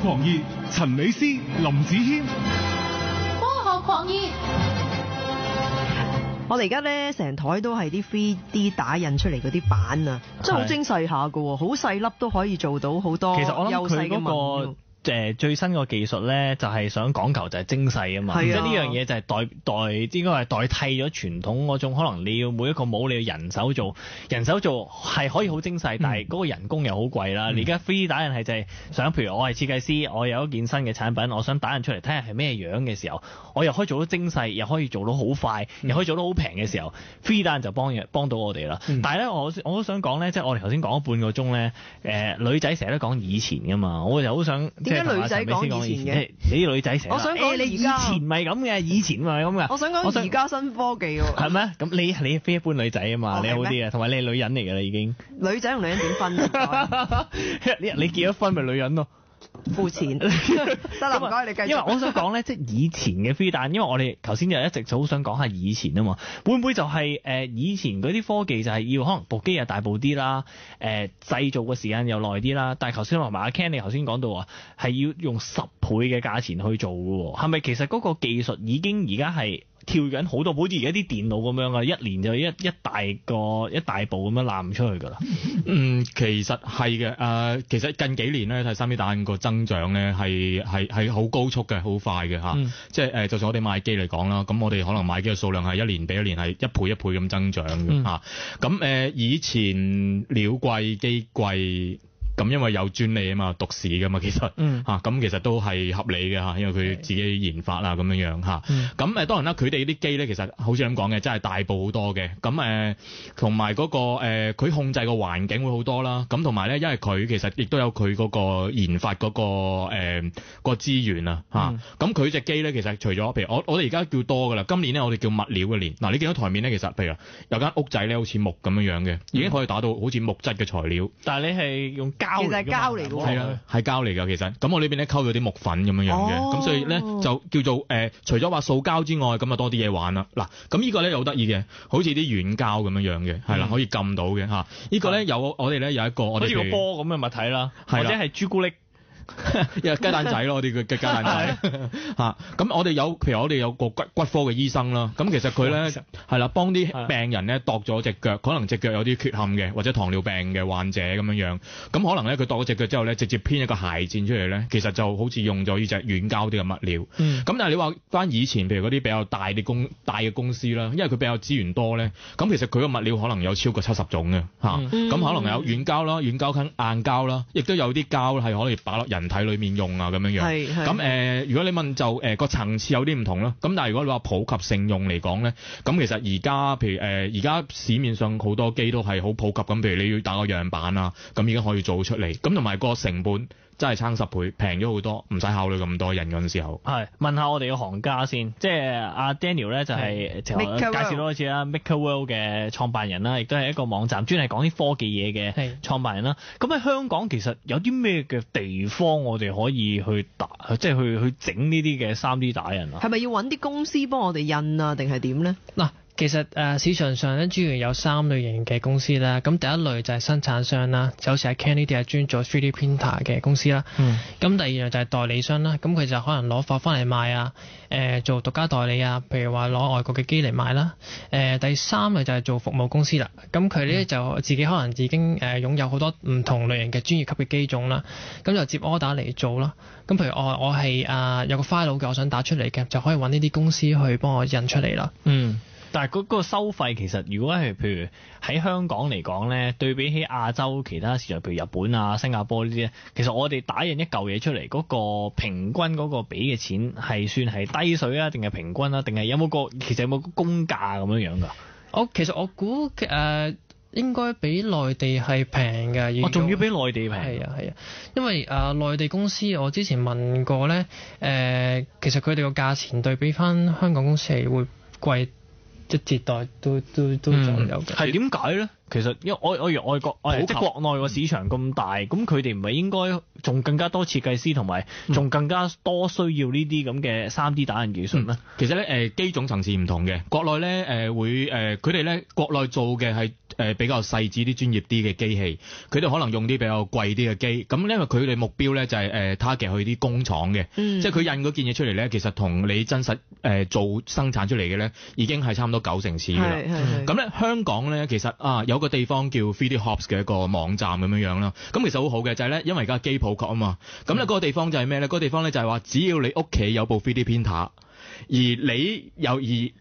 狂熱，陳美斯、林子謙。科學狂熱。我哋而家咧成台都係啲 3D 打印出嚟嗰啲板啊，真係好精細下㗎喎，好細粒都可以做到好多。其實我諗佢嗰個最新個技術咧，就係想講求就係精細啊嘛，即係呢樣嘢就係應該係代替咗傳統嗰種，可能你要每一個模你要人手做係可以好精細，但係嗰個人工又好貴啦。你而家 3D 打印係就係想，譬如我係設計師，我有一件新嘅產品，我想打印出嚟睇下係咩樣嘅時候，我又可以做到精細，又可以做到好快，又可以做到好平嘅時候，3D 打印就幫到我哋啦。但係咧，我都想講咧，即係我哋頭先講咗半個鐘咧，女仔成日都講以前噶嘛，我就好想。點解女仔講以前嘅？你啲女仔成日，我想講你以前咪咁嘅，以前咪咁嘅。我想講而家新科技喎。係咩？咁你非一般女仔啊嘛，你好啲啊，同埋你係女人嚟㗎啦已經。女仔同女人點分？你結咗婚咪女人咯。膚淺得啦，唔該你繼續。因為我想講咧，即係以前嘅飛彈，因為我哋頭先就一直就好想講下以前啊嘛，會唔會就係以前嗰啲科技就係要可能部機又大部啲啦，製造嘅時間又耐啲啦，但係頭先同埋阿 Ken 你頭先講到話係要用10倍嘅價錢去做嘅喎，係咪其實嗰個技術已經而家係跳緊好多，好似而家啲電腦咁樣啊，一年就一大步咁樣攬出去㗎啦。其實係嘅。其實近幾年咧睇3D 打印個增長咧係好高速嘅，好快嘅嚇。即係就算我哋買機嚟講啦，咁我哋可能買機嘅數量係一年比一年係一倍咁增長嘅嚇。咁以前料貴機貴。咁因為有專利啊嘛，獨市噶嘛，其實咁其實都係合理嘅嚇，因為佢自己研發啊咁樣嚇。咁當然啦，佢哋啲機咧其實好似咁講嘅，真係大部好多嘅。咁同埋嗰個佢控制個環境會好多啦。咁同埋咧，因為佢其實亦都有佢嗰個研發嗰個資源啊嚇。咁佢隻機咧其實除咗譬如我哋而家叫多噶啦，今年咧我哋叫物料嘅年。嗱，你見到台面咧，其實譬如有間屋仔咧，好似木咁樣嘅，已經可以打到好似木質嘅材料。但係你係用其實係膠嚟嘅喎，係啊，係膠嚟㗎。其實咁我呢邊咧溝咗啲木粉咁樣嘅，咁所以咧就叫做除咗話塑膠之外，咁啊多啲嘢玩啦。嗱，咁呢個咧又好得意嘅，好似啲軟膠咁樣嘅，係啦，可以撳到嘅嚇。呢個咧我哋咧有一個我哋好似個波咁嘅物體啦，或者係朱古力。雞蛋仔咯，我哋嘅雞蛋仔嚇。咁我哋譬如我哋有個骨科嘅醫生啦，咁其實佢咧係啦，幫啲病人咧度咗隻腳，可能隻腳有啲缺陷嘅，或者糖尿病嘅患者咁樣。咁可能咧佢度咗隻腳之後咧，直接編一個鞋墊出嚟咧，其實就好似用咗呢隻軟膠啲嘅物料。咁但係你話翻以前，譬如嗰啲比較大嘅公司啦，因為佢比較資源多咧，咁其實佢個物料可能有超過70種嘅嚇。咁可能有軟膠啦、軟膠硬膠啦，亦都有啲膠係可以擺落人體裏面用啊咁樣。咁如果你問就個層次有啲唔同啦。咁但係如果你話普及性用嚟講咧，咁其實而家譬如而家市面上好多機都係好普及咁，譬如你要打個樣板啊，咁已經可以做出嚟。咁同埋個成本真係差10倍，平咗好多，唔使考慮咁多人嗰陣時候。係問下我哋嘅行家先，即係阿 Daniel 咧就係介紹多一次啦 Maker World 嘅創辦人啦，亦都係一個網站專係講啲科技嘢嘅創辦人啦。咁喺香港其實有啲咩嘅地方我哋可以去即係去整呢啲嘅 3D 打印啊？係咪要揾啲公司幫我哋印啊，定係點咧？嗱。其實市場上咧主要有3類型嘅公司啦，咁第一類就係生產商啦，就好似阿 Ken 呢啲係專做 3D printer 嘅公司啦。咁第二類就係代理商啦，咁佢就可能攞貨翻嚟賣啊，做獨家代理啊，譬如話攞外國嘅機嚟賣啦。第三類就係做服務公司啦，咁佢呢就自己可能已經擁有好多唔同類型嘅專業級嘅機種啦，咁就接 order 嚟做啦。咁譬如我係有個 file 嘅，我想打出嚟嘅，就可以揾呢啲公司去幫我印出嚟啦。但係嗰個收費其實如果係譬如喺香港嚟講咧，對比起亞洲其他市場，譬如日本啊、新加坡呢啲咧，其實我哋打印一嚿嘢出嚟嗰個平均嗰個俾嘅錢係算係低水啊，定係平均啊，定係有冇個公價咁樣㗎？其實我估應該比內地係平嘅。仲要比內地平？係啊，因為內地公司我之前問過咧，其實佢哋個價錢對比翻香港公司係會貴。一折代都左右嘅。係點解咧？其實因為我外國即係國內個市場咁大，咁佢哋唔係應該仲更加多設計師同埋仲更加多需要呢啲咁嘅 3D 打印技術咩？其實咧機種層次唔同嘅，國內咧會佢哋咧國內做嘅係比較細緻啲專業啲嘅機器，佢哋可能用啲比較貴啲嘅機，咁因為佢哋目標咧就係target 去啲工廠嘅，即係佢印嗰件嘢出嚟咧，其實同你真實做生產出嚟嘅咧已經係差唔多90%似㗎啦。咁咧香港咧其實有個地方叫 3D Hops 嘅一個網站咁樣樣啦，咁其實好好嘅就係咧，因為而家機普及啊嘛，咁咧嗰個地方就係咩咧？嗰個地方咧就係話，只要你屋企有部 3D printer，而你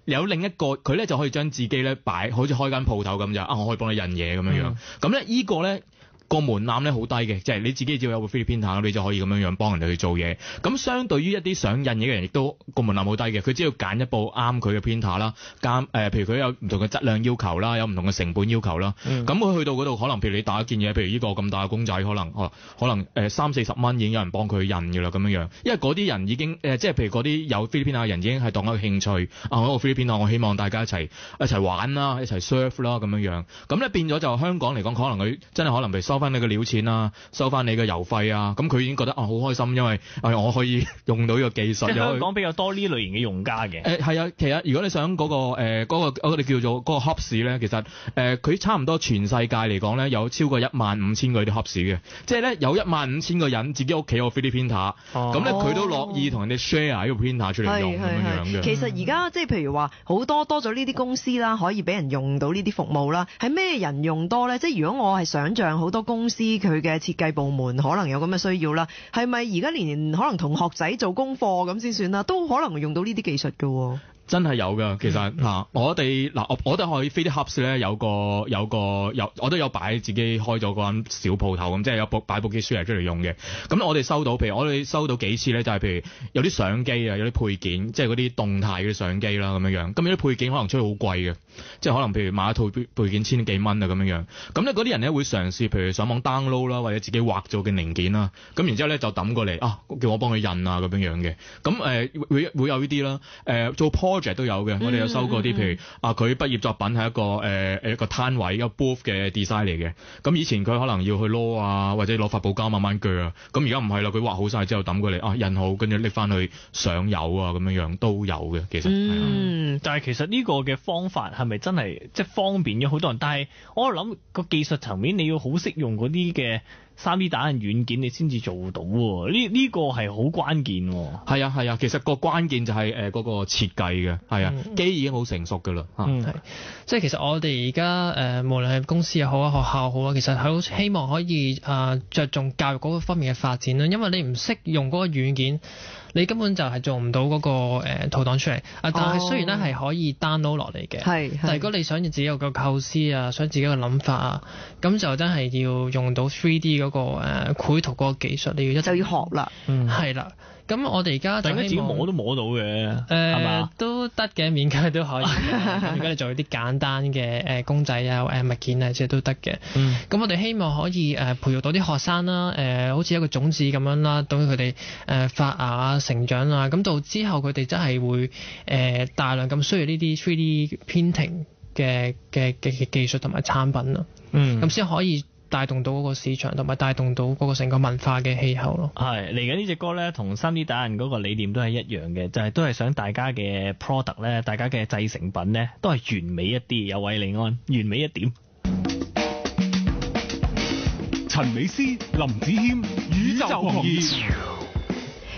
有另一個佢咧就可以將自己咧擺，好似開間鋪頭咁就我可以幫你印嘢咁樣樣，咁咧呢個咧。個門檻咧好低嘅，即係你自己只要有個 3D printer，你就可以咁樣樣幫人哋去做嘢。咁相對於一啲想印嘢嘅人，亦都個門檻好低嘅。佢只要揀一部啱佢嘅 printer 啦，譬如佢有唔同嘅質量要求啦，有唔同嘅成本要求啦。咁佢去到嗰度，可能譬如你打一件嘢，譬如呢個咁大嘅公仔，可能30-40蚊已經有人幫佢印㗎啦咁樣樣。因為嗰啲人已經即係譬如嗰啲有 3D printer 嘅人已經係當一個興趣我 3D printer 我希望大家一齊玩啦，一齊 surf 啦咁樣樣。咁咧變咗就香港嚟講，可能佢真係可能譬如收翻你嘅料錢啊，收翻你嘅郵費啊，咁佢已經覺得好開心，因為我可以用到呢個技術。即係香港比較多呢類型嘅用家嘅。係啊，其實如果你想嗰個我哋叫做嗰個 Hops 咧，其實佢差唔多全世界嚟講咧，有超過15000個啲 Hops 嘅，即係咧有15000個人自己屋企有 3D printer，咁咧佢都樂意同人哋 share 呢個 printer 出嚟用咁樣嘅。其實而家即係譬如話好多咗呢啲公司啦，可以俾人用到呢啲服務啦，係咩人用多咧？即係如果我係想像好多公司。佢嘅設計部門可能有咁嘅需要啦，係咪而家連可能同學仔做功課咁先算啦，都可能用到呢啲技術㗎喎？真係有㗎，其實我哋可以 3D Hops 咧有我都有擺自己開咗嗰間小鋪頭咁，即係擺部機出嚟用嘅。咁我哋收到幾次咧，就係譬如有啲相機啊，有啲配件，即係嗰啲動態嗰啲相機啦咁樣樣。咁有啲配件可能出去好貴嘅，即係可能譬如買一套配件千幾蚊啊咁樣樣。咁咧嗰啲人咧會嘗試譬如上網 download 啦，或者自己畫咗嘅零件啦，咁然之後咧就抌過嚟叫我幫佢印啊咁樣樣嘅。咁會有呢啲啦，做project都有嘅，我哋有收過啲，譬如佢畢業作品係一個攤位一個 booth 嘅 design 嚟嘅。咁以前佢可能要去攞啊，或者攞發泡膠慢慢鋸啊。咁而家唔係啦，佢畫好晒之後抌過嚟印好，跟住拎翻去上油啊咁樣樣都有嘅。其實但係其實呢個嘅方法係咪真係即係方便咗好多人？但係我諗個技術層面你要好識用嗰啲嘅3D 打印軟件，你先至做到喎。呢個係好關鍵喎。係啊，其實個關鍵就係嗰個設計嘅。係啊，機已經好成熟㗎啦。即係其實我哋而家無論係公司又好啊，學校好啊，其實係好希望可以着重教育嗰個方面嘅發展啦。因為你唔識用嗰個軟件，你根本就係做唔到嗰個圖檔出嚟。但係雖然咧係可以 download 落嚟嘅，但係如果你想自己有個構思啊，想自己個諗法啊，咁就真係要用到 3D 嗰個繪圖嗰個技術，你要就要學啦。係啦。咁我哋而家就自己摸都摸到嘅，係嘛？都得嘅，勉強都可以。如果你做啲簡單嘅公仔啊、物件啊，即係都得嘅。咁我哋希望可以培育到啲學生啦，好似一個種子咁樣啦，等佢哋發芽啊、成長啊，咁到之後佢哋真係會大量咁需要呢啲 3D printing 嘅技術同埋產品咯。咁先可以帶動到嗰個市場，同埋帶動到嗰個成個文化嘅氣候咯。係嚟緊呢隻歌咧，同 3D 打印嗰個理念都係一樣嘅，就係都係想大家嘅 product 咧，大家嘅製成品咧，都係完美一啲。有韋禮安，完美一點。陳美斯、林子謙，宇宙狂熱。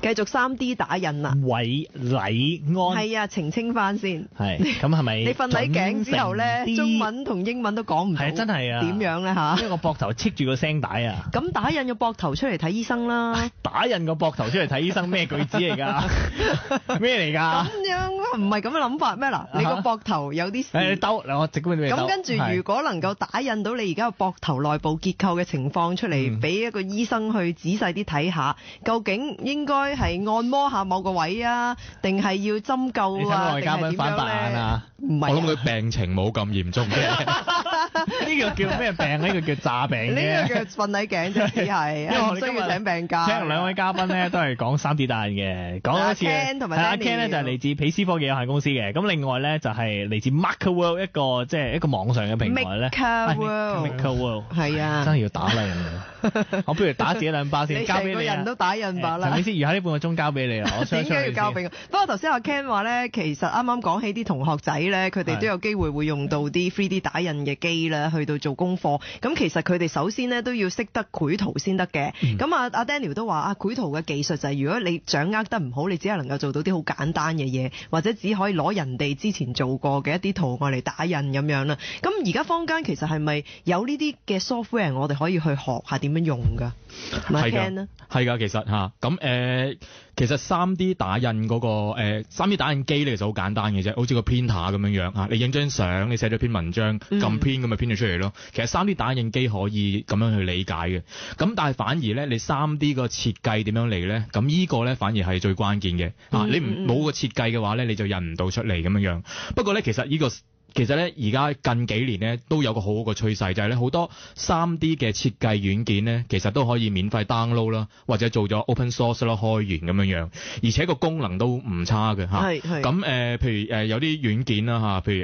繼續 3D 打印啊！韋禮安係啊，澄清翻先。係咁係咪？你瞓喺頸之後咧，中文同英文都講唔到。係真係啊！點樣咧嚇？因為個膊頭戚住個聲帶啊！咁打印個膊頭出嚟睇醫生啦！打印個膊頭出嚟睇醫生咩句子嚟㗎？咩嚟㗎？咁樣唔係咁嘅諗法咩？嗱，你個膊頭有啲事。你兜嗱，我直觀俾你兜。咁跟住，如果能夠打印到你而家個膊頭內部結構嘅情況出嚟，俾一個醫生去仔細啲睇下，究竟應該係按摩下某個位啊，定係要針灸啊，定係點樣咧？唔係，我諗佢病情冇咁嚴重嘅。呢個叫咩病？呢個叫詐病嘅。呢個叫瞓喺頸啫，只係，因為唔需要請病假。請兩位嘉賓咧都係講3D 打印嘅，講一次。阿 Ken 同埋阿 Ken 咧就係嚟自彼思科技有限公司嘅。咁另外咧就係嚟自 Markerworld 一個即係一個網上嘅平台咧。Markerworld 係啊，真係要打啦人哋。我不如打自己兩巴先，交俾你。個人都打印吧啦。陳美師，餘下呢半個鐘交俾你啦，我相信。點解要交俾我？不過頭先阿 Ken 話咧，其實啱啱講起啲同學仔咧，佢哋都有機會會用到啲 3D 打印嘅機啦，去到做功課。咁其實佢哋首先咧都要識得繪圖先得嘅。咁阿 Daniel 都話繪圖嘅技術就係如果你掌握得唔好，你只係能夠做到啲好簡單嘅嘢，或者只可以攞人哋之前做過嘅一啲圖案嚟打印咁樣啦。咁而家坊間其實係咪有呢啲嘅 software 我哋可以去學下點樣用㗎？係㗎，其實嚇咁其實 3D 打印嗰個3D 打印機咧，其實好簡單嘅啫，好似個 printer 咁樣嚇，你影張相，你寫咗篇文章，撳 print 咁咪 print 咗出嚟咯。其實 3D 打印機可以咁樣去理解嘅，咁但係反而咧，你 3D 個設計點樣嚟咧？咁依個咧反而係最關鍵嘅嚇。你冇個設計嘅話咧，你就印唔到出嚟咁樣樣。不過咧，其實咧，而家近幾年咧都有個好好嘅趨勢，就係咧好多 3D 嘅設計軟件咧，其實都可以免費 download 啦，或者做咗 open source 啦，開源咁樣樣，而且個功能都唔差嘅嚇。係。咁譬如有啲軟件啦嚇，譬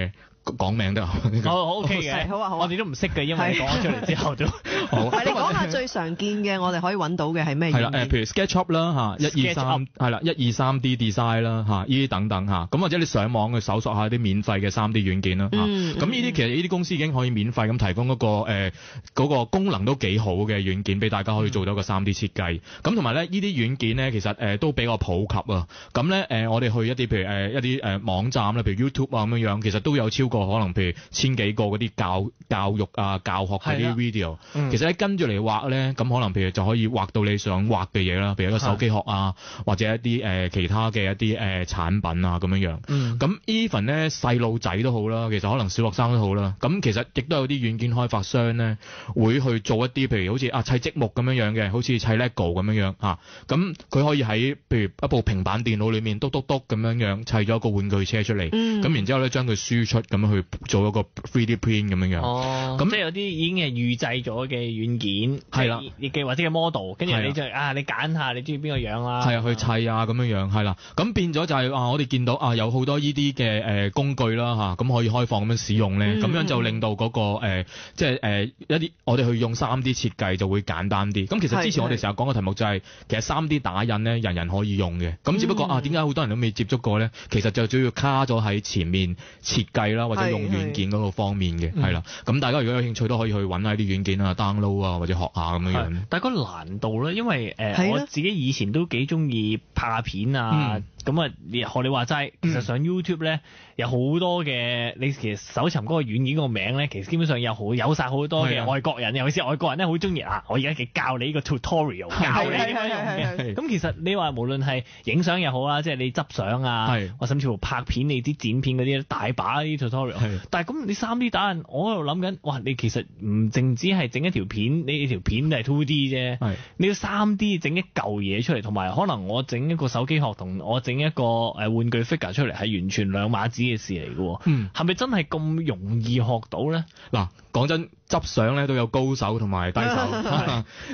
如講名得OK 嘅，好啊，我哋都唔識嘅，因為你講咗出嚟之後都好。係你講下最常見嘅，我哋可以揾到嘅係咩？係啦，譬如 SketchUp 啦嚇，123係啦，123D Design 啦嚇，呢啲等等嚇，咁或者你上網去搜索下啲免費嘅 3D 軟件啦嚇，咁呢啲其實呢啲公司已經可以免費咁提供嗰個功能都幾好嘅軟件俾大家可以做到個 3D 設計，咁同埋咧呢啲軟件咧其實都比較普及啊，咁咧我哋去一啲譬如一啲網站啦，譬如 YouTube 啊咁樣樣，其實都有超過可能譬如1000幾個嗰啲教育啊教學嗰啲 video，其實咧跟住嚟畫咧，咁可能譬如就可以畫到你想畫嘅嘢啦，譬如一個手機殼啊，或者一啲其他嘅一啲產品啊咁樣樣。咁 even 咧細路仔都好啦，其實可能小學生都好啦。咁其實亦都有啲軟件開發商咧會去做一啲譬如好似砌積木咁樣樣嘅，好似砌 LEGO 咁樣樣嚇。咁佢可以喺譬如一部平板電腦裏面篤咁樣樣砌咗一個玩具車出嚟，咁然之後咧將佢輸出咁樣去做一個 3D print 咁樣樣。咁即係有啲已經係預製咗嘅軟件，係啦，嘅或者嘅 model， 跟住你就你揀下你中意邊個樣啦，係啊，去砌啊咁樣樣，係啦。咁變咗就係我哋見到有好多呢啲嘅工具啦嚇，咁可以開放咁樣使用咧，咁樣就令到嗰個即係一啲我哋去用 3D 設計就會簡單啲。咁其實之前我哋成日講嘅題目就係其實 3D 打印咧人人可以用嘅，咁只不過點解好多人都未接觸過咧？其實就主要卡咗喺前面設計啦，或者用軟件嗰個方面嘅，係啦。咁大家如果有興趣都可以去揾下啲軟件啊 download 啊，或者學下咁樣樣。但係個難度咧，因為我自己以前都幾中意拍下片啊。咁學你話齋，其實上 YouTube 咧有好多嘅，你其實搜尋嗰個軟件個名咧，其實基本上有晒好多嘅外國人，尤其是外國人咧好中意我而家教你呢個 tutorial， 教你點樣用嘅。咁其實你話無論係影相又好啦，即係你執相啊，或甚至乎拍片你啲剪片嗰啲大把啲 tutorial。但係咁你 3D 打印，我喺度諗緊，哇！你其實唔淨止係整一條片，你條片係 2D 啫，你要 3D 整一嚿嘢出嚟，同埋可能我整一個手機殼同我整一個玩具 figure 出嚟係完全兩碼子嘅事嚟嘅，係咪真係咁容易學到咧？嗱，講真，執相咧都有高手同埋低手，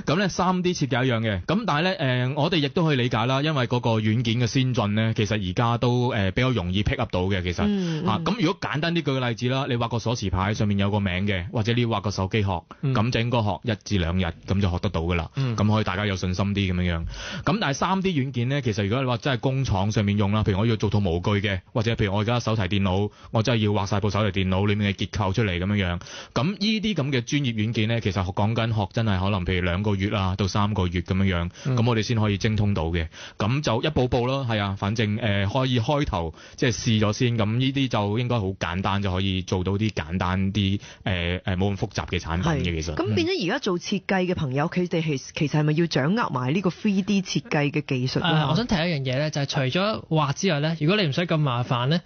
咁咧 3D 設計一樣嘅，咁但係咧我哋亦都可以理解啦，因為嗰個軟件嘅先進咧，其實而家都比較容易 pick up 到嘅，其實咁如果簡單啲舉個例子啦，你畫個鎖匙牌上面有個名嘅，或者你畫個手機殼，咁整個殼1至2日咁就學得到噶啦，咁可以大家有信心啲咁樣樣。咁但係 3D 軟件咧，其實如果你話真係工廠上面用啦，譬如我要做套模具嘅，或者譬如我而家手提電腦，我真係要畫晒部手提電腦裡面嘅結構出嚟咁樣樣，咁呢啲咁嘅專業軟件咧，其實講緊學真係可能譬如2個月啊到3個月咁樣樣，咁我哋先可以精通到嘅。咁就一步步咯，係啊，反正可以開頭即係試咗先，咁呢啲就應該好簡單就可以做到啲簡單啲冇咁複雜嘅產品嘅。其實咁變咗而家做設計嘅朋友，佢哋其實係咪要掌握埋呢個 3D 設計嘅技術咧？我想提一樣嘢咧，就係除咗畫之外咧，如果你唔使咁麻煩咧，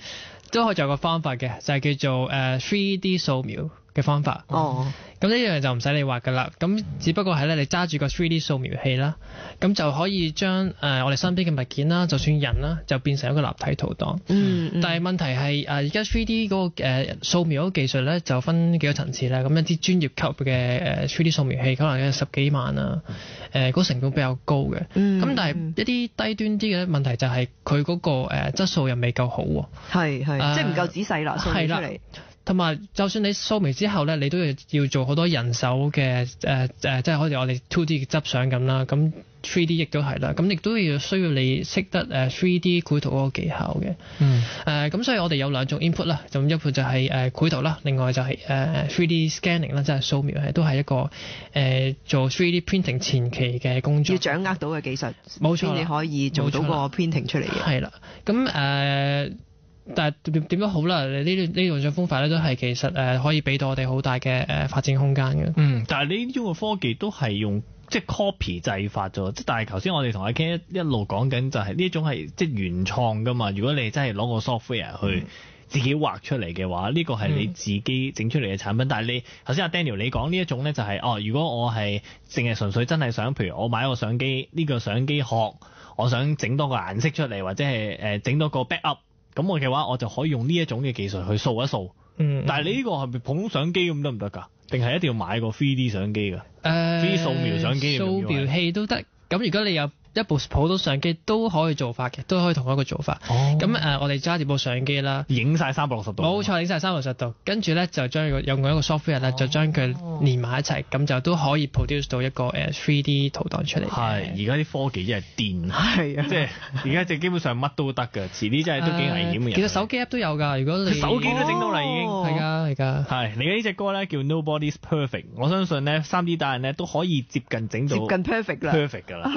都可以有個方法嘅，就係叫做3D 掃描。嘅方法。哦。咁呢樣就唔使你畫㗎啦，咁只不過係咧你揸住個 3D 掃描器啦，咁就可以將我哋身邊嘅物件啦，就算人啦，就變成一個立體圖檔。但係問題係而家 3D 嗰個掃描嗰個技術咧就分幾個層次啦，咁一啲專業級嘅3D 掃描器可能有10幾萬啊，嗰個成本比較高嘅。咁但係一啲低端啲嘅問題就係佢嗰個質素又未夠好喎。係即係唔夠仔細啦，掃描出嚟。同埋，就算你掃描之後咧，你都要做好多人手嘅即係好似我哋 2D 嘅執相咁啦。咁 3D 亦都係啦，咁亦都要需要你識得3D 繪圖嗰個技巧嘅。咁所以我哋有兩種 input 啦，咁一部就係繪圖啦，另外就係3D scanning 啦，即係掃描係都係一個做 3D printing 前期嘅工作。要掌握到嘅技術，冇錯，你可以做到個 printing 出嚟嘅。係啦，咁但係點都好啦，呢兩種方法咧都係其實可以俾到我哋好大嘅發展空間嘅。但係呢種嘅科技都係用即係 copy 製法咗，即係但係頭先我哋同阿 Ken 一路講緊就係呢一種係即係原創㗎嘛。如果你真係攞個 software 去自己畫出嚟嘅話，呢個係你自己整出嚟嘅產品。但係你頭先阿 Daniel 你講呢一種咧就係如果我係淨係純粹真係想，譬如我買一個相機，呢個相機殼我想整多個顏色出嚟，或者係整多個 backup。咁我嘅話，我就可以用呢一種嘅技術去掃一掃。但係你呢個係咪普通相機咁得唔得㗎？定係一定要買個 3D 相機㗎？3D 掃描相機掃描器都得。咁如果你有一部普通相機都可以做法嘅，都可以同一個做法。咁我哋揸住部相機啦，影晒360度。冇錯，影晒360度。跟住咧就將用一個 software 咧，就將佢連埋一齊，咁就都可以 produce 到一個3D 圖檔出嚟。係，而家啲科技真係癲。係啊，即係而家基本上乜都得㗎，遲啲真係都幾危險嘅。其實手機 app 都有㗎，如果你手機都整到啦已經。係㗎。係，你嘅呢隻歌咧叫 Nobody's Perfect，我相信咧 3D 打印咧都可以接近整到 perfect 啦。perfect 㗎啦。